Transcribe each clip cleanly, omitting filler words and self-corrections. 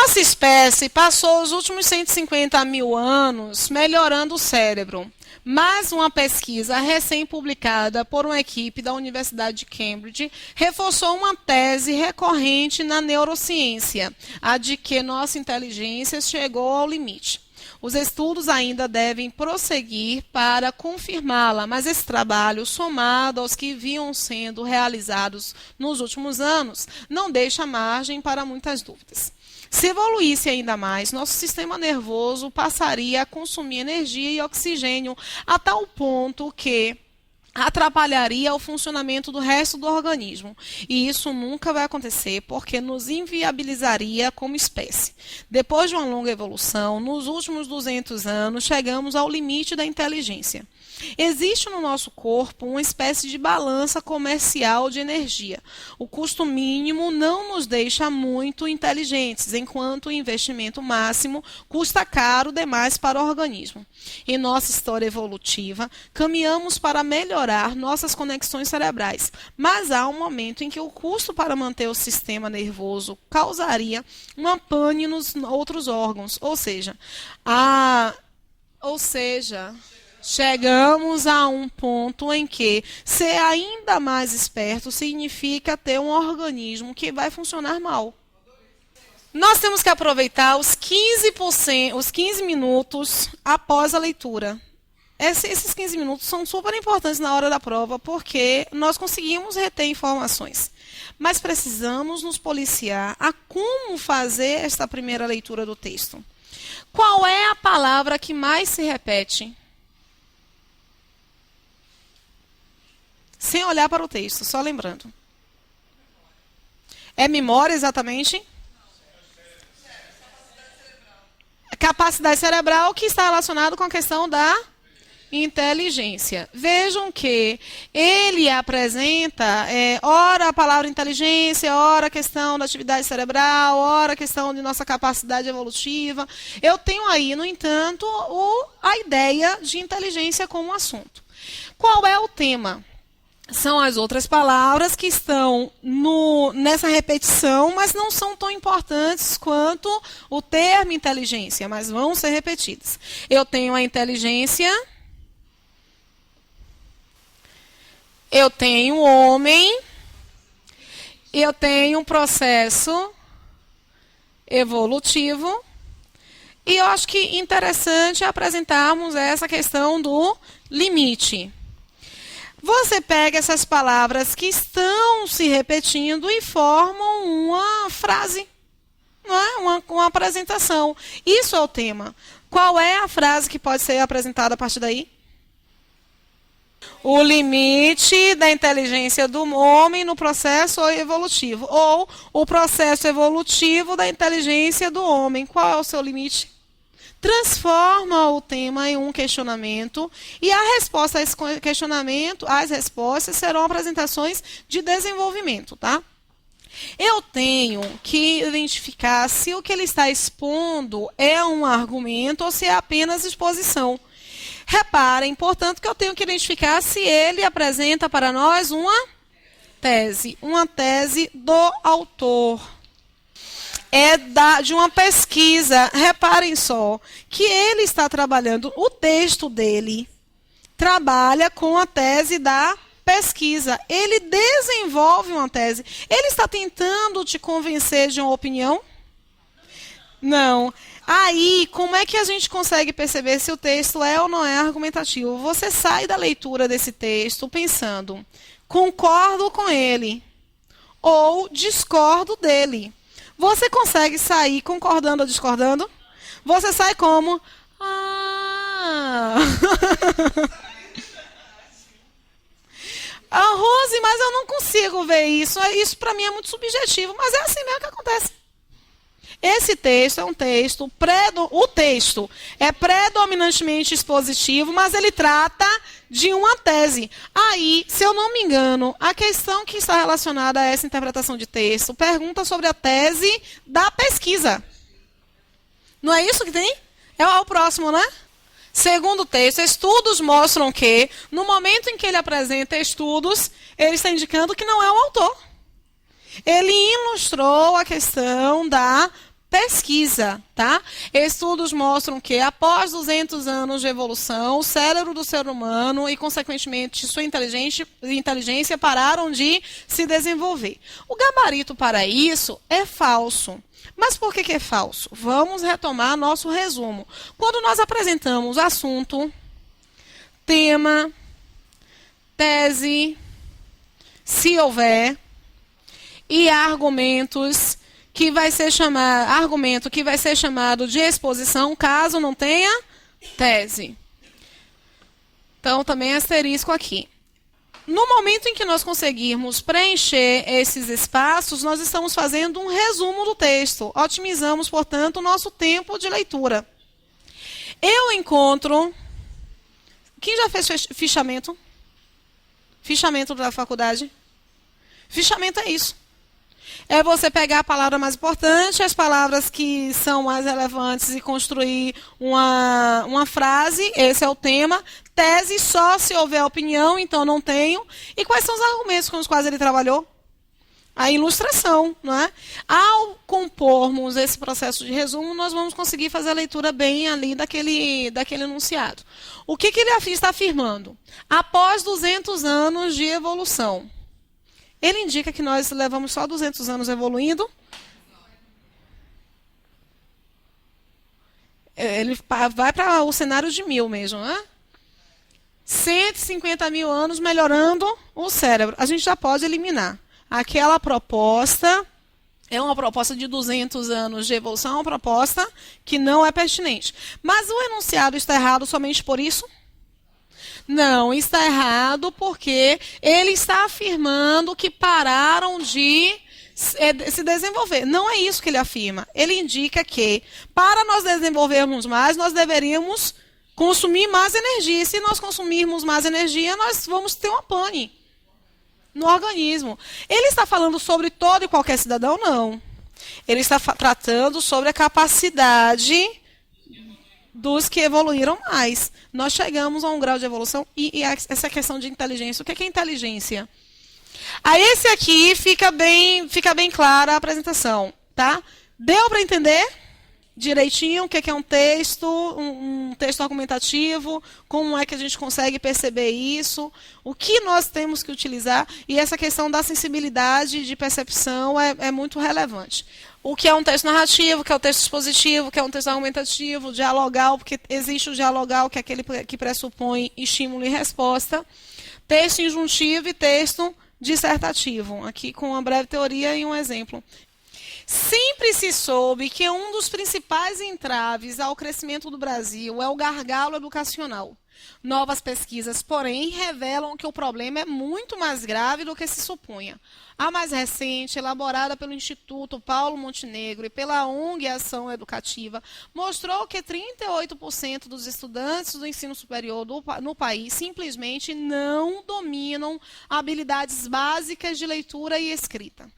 Nossa espécie passou os últimos 150 mil anos melhorando o cérebro. Mas uma pesquisa recém-publicada por uma equipe da Universidade de Cambridge reforçou uma tese recorrente na neurociência, a de que nossa inteligência chegou ao limite. Os estudos ainda devem prosseguir para confirmá-la, mas esse trabalho, somado aos que vinham sendo realizados nos últimos anos, não deixa margem para muitas dúvidas. Se evoluísse ainda mais, nosso sistema nervoso passaria a consumir energia e oxigênio a tal ponto que atrapalharia o funcionamento do resto do organismo. E isso nunca vai acontecer, porque nos inviabilizaria como espécie. Depois de uma longa evolução, nos últimos 200 anos, chegamos ao limite da inteligência. Existe no nosso corpo uma espécie de balança comercial de energia. O custo mínimo não nos deixa muito inteligentes, enquanto o investimento máximo custa caro demais para o organismo. Em nossa história evolutiva, caminhamos para melhorar nossas conexões cerebrais, mas há um momento em que o custo para manter o sistema nervoso causaria uma pane nos outros órgãos, ou seja, chegamos a um ponto em que ser ainda mais esperto significa ter um organismo que vai funcionar mal. Nós temos que aproveitar os 15 minutos após a leitura. Esses 15 minutos são super importantes na hora da prova, porque nós conseguimos reter informações. Mas precisamos nos policiar a como fazer esta primeira leitura do texto. Qual é a palavra que mais se repete? Sem olhar para o texto, só lembrando. É memória, exatamente? Capacidade cerebral que está relacionado com a questão da inteligência. Vejam que ele apresenta, ora a palavra inteligência, ora a questão da atividade cerebral, ora a questão de nossa capacidade evolutiva. Eu tenho aí, no entanto, a ideia de inteligência como assunto. Qual é o tema? São as outras palavras que estão nessa repetição, mas não são tão importantes quanto o termo inteligência, mas vão ser repetidas. Eu tenho a inteligência, eu tenho o homem, eu tenho um processo evolutivo, e eu acho que interessante apresentarmos essa questão do limite. Você pega essas palavras que estão se repetindo e formam uma frase, não é? Uma apresentação. Isso é o tema. Qual é a frase que pode ser apresentada a partir daí? O limite da inteligência do homem no processo evolutivo. Ou o processo evolutivo da inteligência do homem. Qual é o seu limite? Transforma o tema em um questionamento e a resposta a esse questionamento, as respostas serão apresentações de desenvolvimento, tá? Eu tenho que identificar se o que ele está expondo é um argumento ou se é apenas exposição. Reparem, portanto, que eu tenho que identificar se ele apresenta para nós uma tese do autor. De uma pesquisa. Reparem só que ele está trabalhando, o texto dele trabalha com a tese da pesquisa. Ele desenvolve uma tese. Ele está tentando te convencer de uma opinião? Não. Aí, como é que a gente consegue perceber se o texto é ou não é argumentativo? Você sai da leitura desse texto pensando, concordo com ele ou discordo dele. Você consegue sair concordando ou discordando? Você sai como? Rose, mas eu não consigo ver isso. Isso para mim é muito subjetivo, mas é assim mesmo que acontece. Esse texto é um texto, o texto é predominantemente expositivo, mas ele trata de uma tese. Aí, se eu não me engano, a questão que está relacionada a essa interpretação de texto pergunta sobre a tese da pesquisa. Não é isso que tem? É o próximo, né? Segundo o texto, estudos mostram que, no momento em que ele apresenta estudos, ele está indicando que não é o autor. Ele ilustrou a questão da pesquisa, tá? Estudos mostram que após 200 anos de evolução, o cérebro do ser humano e, consequentemente, sua inteligência pararam de se desenvolver. O gabarito para isso é falso. Mas por que é falso? Vamos retomar nosso resumo. Quando nós apresentamos assunto, tema, tese, se houver, e argumentos, que vai ser chamado de exposição, caso não tenha tese. Então, também asterisco aqui. No momento em que nós conseguirmos preencher esses espaços, nós estamos fazendo um resumo do texto. Otimizamos, portanto, o nosso tempo de leitura. Eu encontro... Quem já fez fichamento? Fichamento da faculdade? Fichamento é isso. É você pegar a palavra mais importante, as palavras que são mais relevantes e construir uma frase, esse é o tema. Tese só se houver opinião, então não tenho. E quais são os argumentos com os quais ele trabalhou? A ilustração, não é? Ao compormos esse processo de resumo, nós vamos conseguir fazer a leitura bem ali daquele enunciado. O que ele está afirmando? Após 200 anos de evolução, ele indica que nós levamos só 200 anos evoluindo. Ele vai para o cenário de 1000 mesmo, né? 150 mil anos melhorando o cérebro. A gente já pode eliminar. Aquela proposta é uma proposta de 200 anos de evolução, é uma proposta que não é pertinente. Mas o enunciado está errado somente por isso? Não, está errado porque ele está afirmando que pararam de se desenvolver. Não é isso que ele afirma. Ele indica que, para nós desenvolvermos mais, nós deveríamos consumir mais energia. E se nós consumirmos mais energia, nós vamos ter uma pane no organismo. Ele está falando sobre todo e qualquer cidadão? Não. Ele está tratando sobre a capacidade dos que evoluíram mais. Nós chegamos a um grau de evolução e essa questão de inteligência. O que é inteligência? A esse aqui fica bem clara a apresentação, tá? Deu para entender direitinho o que é um texto argumentativo, como é que a gente consegue perceber isso, o que nós temos que utilizar, e essa questão da sensibilidade de percepção é muito relevante. O que é um texto narrativo, o que é um texto expositivo, o que é um texto argumentativo, dialogal, porque existe o dialogal, que é aquele que pressupõe estímulo e resposta, texto injuntivo e texto dissertativo, aqui com uma breve teoria e um exemplo. Sempre se soube que um dos principais entraves ao crescimento do Brasil é o gargalo educacional. Novas pesquisas, porém, revelam que o problema é muito mais grave do que se supunha. A mais recente, elaborada pelo Instituto Paulo Montenegro e pela ONG Ação Educativa, mostrou que 38% dos estudantes do ensino superior no país simplesmente não dominam habilidades básicas de leitura e escrita.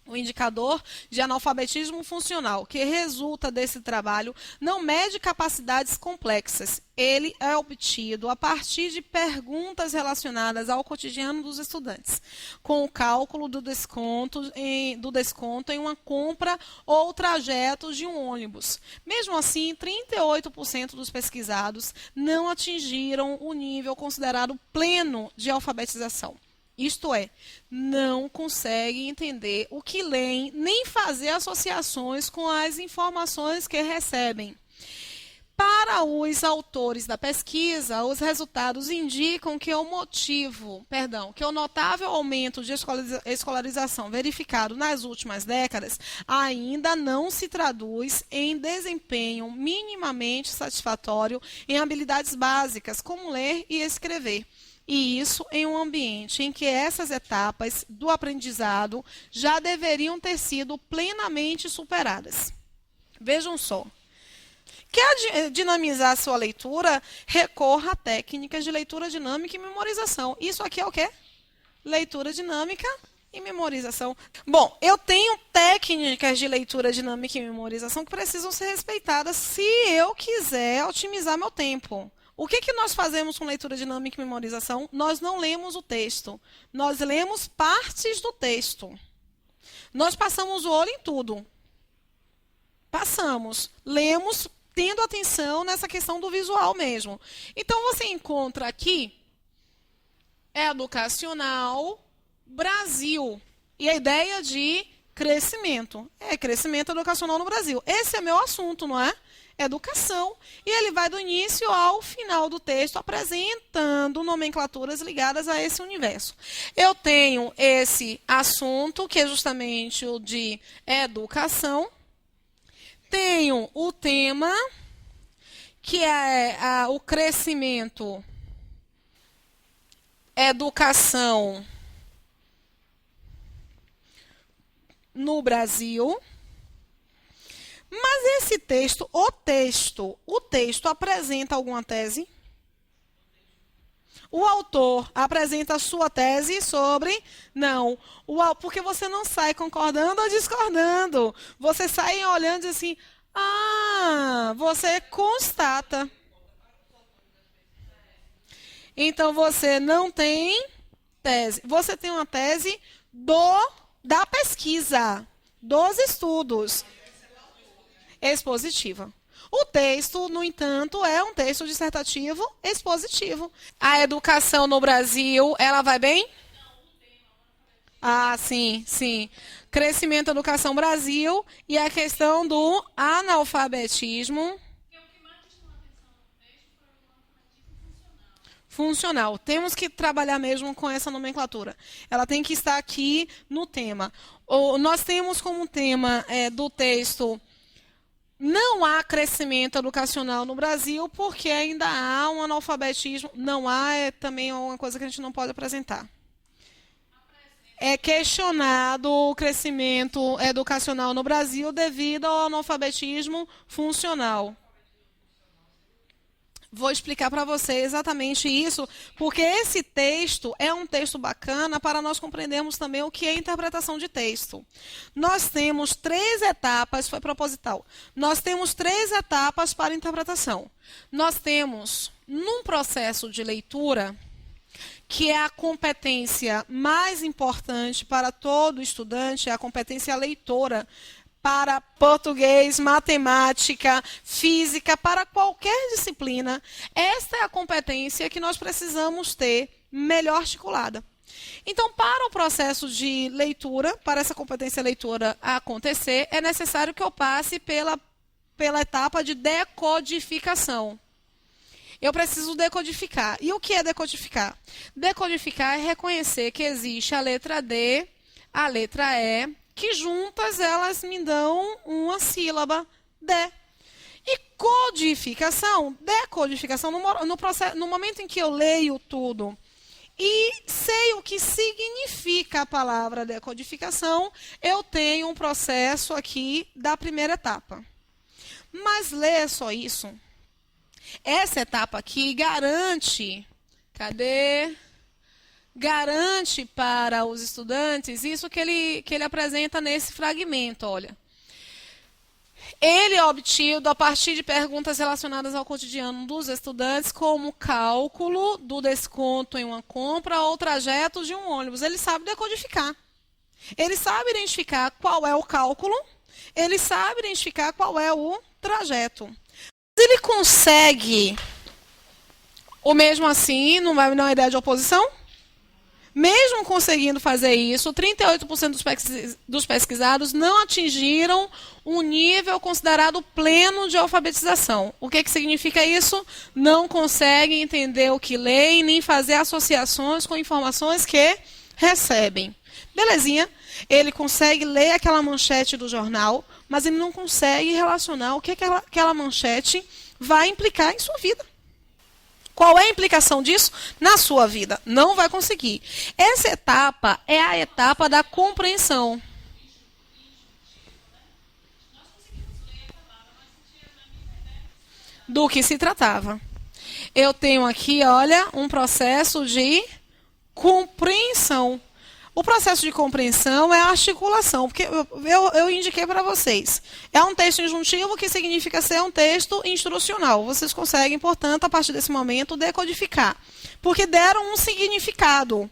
O indicador de analfabetismo funcional, que resulta desse trabalho, não mede capacidades complexas. Ele é obtido a partir de perguntas relacionadas ao cotidiano dos estudantes, com o cálculo do desconto em uma compra ou trajeto de um ônibus. Mesmo assim, 38% dos pesquisados não atingiram o nível considerado pleno de alfabetização. Isto é, não conseguem entender o que leem, nem fazer associações com as informações que recebem. Para os autores da pesquisa, os resultados indicam que o notável aumento de escolarização verificado nas últimas décadas ainda não se traduz em desempenho minimamente satisfatório em habilidades básicas, como ler e escrever. E isso em um ambiente em que essas etapas do aprendizado já deveriam ter sido plenamente superadas. Vejam só. Quer dinamizar a sua leitura? Recorra a técnicas de leitura dinâmica e memorização. Isso aqui é o quê? Leitura dinâmica e memorização. Bom, eu tenho técnicas de leitura dinâmica e memorização que precisam ser respeitadas se eu quiser otimizar meu tempo. O que nós fazemos com leitura dinâmica e memorização? Nós não lemos o texto. Nós lemos partes do texto. Nós passamos o olho em tudo. Passamos, lemos, tendo atenção nessa questão do visual mesmo. Então, você encontra aqui educacional Brasil. E a ideia de crescimento. Crescimento educacional no Brasil. Esse é meu assunto, não é? Educação. E ele vai do início ao final do texto, apresentando nomenclaturas ligadas a esse universo. Eu tenho esse assunto, que é justamente o de educação. Tenho o tema, que é o crescimento, educação no Brasil. Mas esse texto, o texto apresenta alguma tese? O autor apresenta a sua tese sobre? Não. Porque você não sai concordando ou discordando. Você sai olhando assim, você constata. Então, você não tem tese. Você tem uma tese da pesquisa, dos estudos. Expositiva. O texto, no entanto, é um texto dissertativo expositivo. A educação no Brasil, ela vai bem? Sim, sim. Crescimento, educação, Brasil e a questão do analfabetismo funcional. Temos que trabalhar mesmo com essa nomenclatura. Ela tem que estar aqui no tema. Nós temos como tema do texto: não há crescimento educacional no Brasil porque ainda há um analfabetismo. Não há, também uma coisa que a gente não pode apresentar. É questionado o crescimento educacional no Brasil devido ao analfabetismo funcional. Vou explicar para você exatamente isso, porque esse texto é um texto bacana para nós compreendermos também o que é interpretação de texto. Nós temos 3 etapas, foi proposital. Nós temos 3 etapas para interpretação. Nós temos, num processo de leitura, que é a competência mais importante para todo estudante, é a competência leitora, para português, matemática, física, para qualquer disciplina. Esta é a competência que nós precisamos ter melhor articulada. Então, para o processo de leitura, para essa competência leitora acontecer, é necessário que eu passe pela etapa de decodificação. Eu preciso decodificar. E o que é decodificar? Decodificar é reconhecer que existe a letra D, a letra E, que juntas elas me dão uma sílaba, D. E codificação, decodificação, no momento em que eu leio tudo e sei o que significa a palavra decodificação, eu tenho um processo aqui da primeira etapa. Mas ler só isso, essa etapa aqui garante, garante para os estudantes isso que ele apresenta nesse fragmento, olha. Ele é obtido a partir de perguntas relacionadas ao cotidiano dos estudantes, como cálculo do desconto em uma compra ou trajeto de um ônibus. Ele sabe decodificar. Ele sabe identificar qual é o cálculo, ele sabe identificar qual é o trajeto. Ele consegue, ou mesmo assim, não vai me dar uma ideia de oposição? Mesmo conseguindo fazer isso, 38% dos pesquisados não atingiram um nível considerado pleno de alfabetização. O que significa isso? Não conseguem entender o que leem, nem fazer associações com informações que recebem. Belezinha, ele consegue ler aquela manchete do jornal, mas ele não consegue relacionar o que aquela manchete vai implicar em sua vida. Qual é a implicação disso na sua vida? Não vai conseguir. Essa etapa é a etapa da compreensão. Do que se tratava. Eu tenho aqui, olha, um processo de compreensão. O processo de compreensão é a articulação, porque eu indiquei para vocês. É um texto injuntivo que significa ser um texto instrucional. Vocês conseguem, portanto, a partir desse momento, decodificar. Porque deram um significado.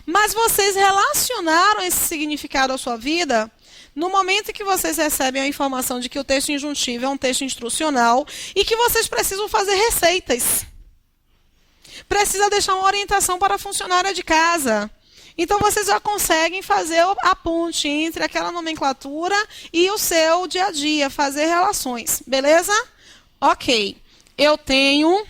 Mas vocês relacionaram esse significado à sua vida no momento em que vocês recebem a informação de que o texto injuntivo é um texto instrucional e que vocês precisam fazer receitas. Precisa deixar uma orientação para a funcionária de casa. Então, vocês já conseguem fazer a ponte entre aquela nomenclatura e o seu dia a dia, fazer relações. Beleza? Ok. Eu tenho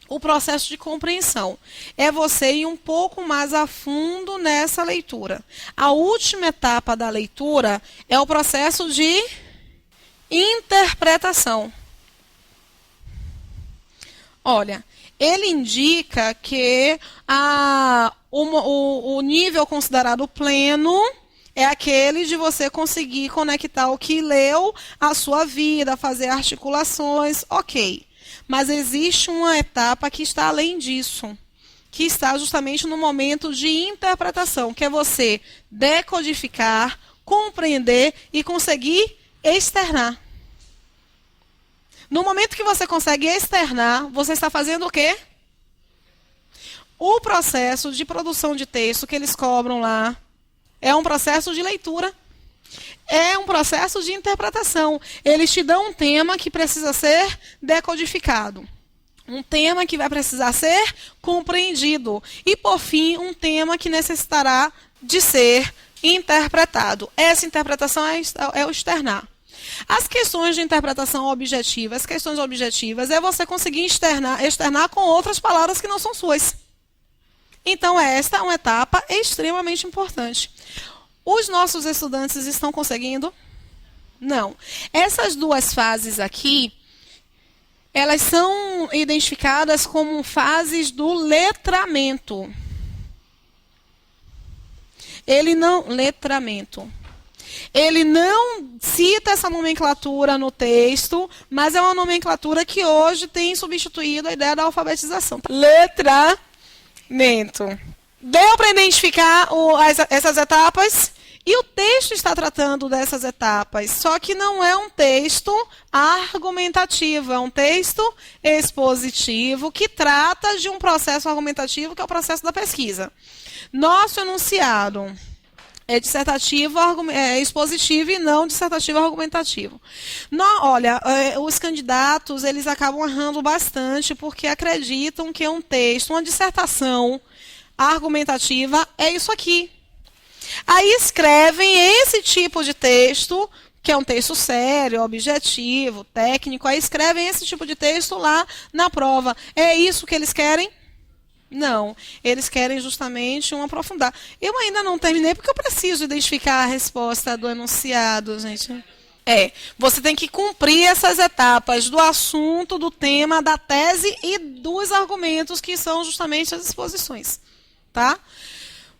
o processo de compreensão. É você ir um pouco mais a fundo nessa leitura. A última etapa da leitura é o processo de interpretação. Olha, ele indica que o nível considerado pleno é aquele de você conseguir conectar o que leu à sua vida, fazer articulações, ok. Mas existe uma etapa que está além disso, que está justamente no momento de interpretação, que é você decodificar, compreender e conseguir externar. No momento que você consegue externar, você está fazendo o quê? O processo de produção de texto que eles cobram lá é um processo de leitura. É um processo de interpretação. Eles te dão um tema que precisa ser decodificado. Um tema que vai precisar ser compreendido. E, por fim, um tema que necessitará de ser interpretado. Essa interpretação é o externar. As questões de interpretação objetiva, as questões objetivas, é você conseguir externar com outras palavras que não são suas. Então, esta é uma etapa extremamente importante. Os nossos estudantes estão conseguindo? Não. Essas duas fases aqui, elas são identificadas como fases do letramento. Letramento. Ele não cita essa nomenclatura no texto, mas é uma nomenclatura que hoje tem substituído a ideia da alfabetização. Letramento. Deu para identificar essas etapas? E o texto está tratando dessas etapas, só que não é um texto argumentativo, é um texto expositivo que trata de um processo argumentativo, que é o processo da pesquisa. Nosso enunciado é dissertativo, é expositivo e não dissertativo argumentativo. Olha, os candidatos, eles acabam errando bastante porque acreditam que é um texto, uma dissertação argumentativa é isso aqui. Aí escrevem esse tipo de texto, que é um texto sério, objetivo, técnico, aí escrevem esse tipo de texto lá na prova. É isso que eles querem? Não, eles querem justamente um aprofundar. Eu ainda não terminei porque eu preciso identificar a resposta do enunciado, gente. Você tem que cumprir essas etapas do assunto, do tema, da tese e dos argumentos, que são justamente as exposições. Tá?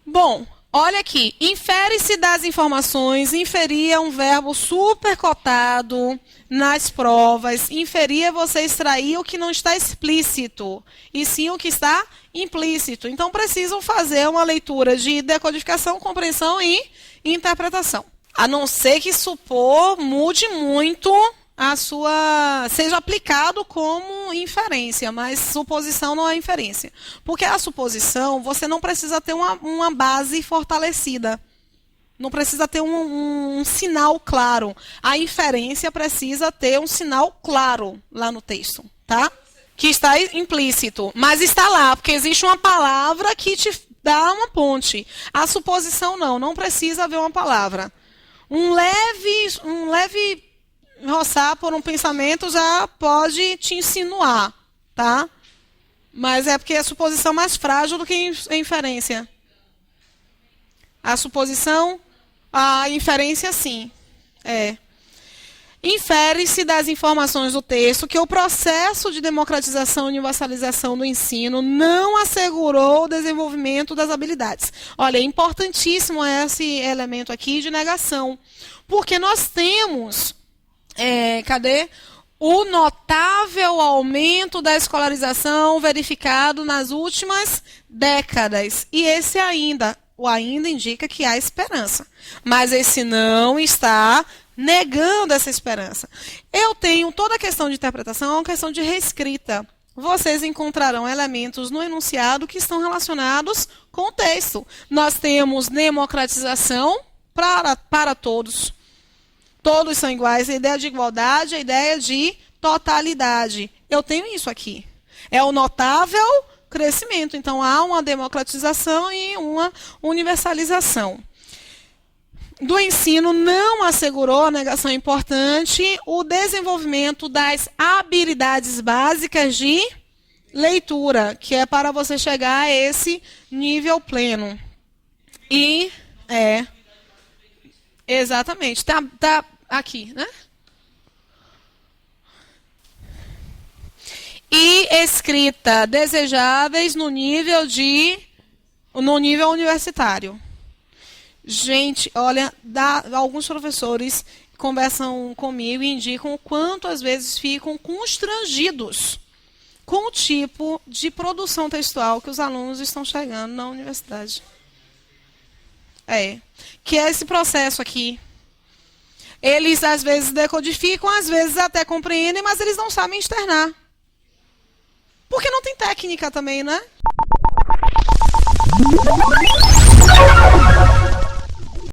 Bom, olha aqui. Infere-se das informações. Inferir é um verbo supercotado nas provas. Inferir é você extrair o que não está explícito, e sim o que está implícito. Então, precisam fazer uma leitura de decodificação, compreensão e interpretação. A não ser que supor mude muito seja aplicado como inferência, mas suposição não é inferência. Porque a suposição, você não precisa ter uma base fortalecida. Não precisa ter um sinal claro. A inferência precisa ter um sinal claro lá no texto, tá? Que está implícito, mas está lá, porque existe uma palavra que te dá uma ponte. A suposição não precisa haver uma palavra. Um leve roçar por um pensamento já pode te insinuar, tá? Mas é porque a suposição é mais frágil do que a inferência. A suposição, a inferência sim. Infere-se das informações do texto que o processo de democratização e universalização do ensino não assegurou o desenvolvimento das habilidades. Olha, é importantíssimo esse elemento aqui de negação, porque nós temos, o notável aumento da escolarização verificado nas últimas décadas. E esse ainda indica que há esperança. Mas esse não está negando essa esperança. Eu tenho toda a questão de interpretação, é uma questão de reescrita. vocês encontrarão elementos no enunciado que estão relacionados com o texto. Nós temos democratização para todos. Todos são iguais. A ideia de igualdade, a ideia de totalidade. Eu tenho isso aqui. É o notável crescimento. Então, há uma democratização e uma universalização. Do ensino não assegurou, a negação é importante, o desenvolvimento das habilidades básicas de leitura, que é para você chegar a esse nível pleno. E, exatamente, tá aqui, né? E escrita desejáveis no nível universitário. Gente, olha, alguns professores conversam comigo e indicam o quanto às vezes ficam constrangidos com o tipo de produção textual que os alunos estão chegando na universidade. Que é esse processo aqui. Eles às vezes decodificam, às vezes até compreendem, mas eles não sabem externar. Porque não tem técnica também, né?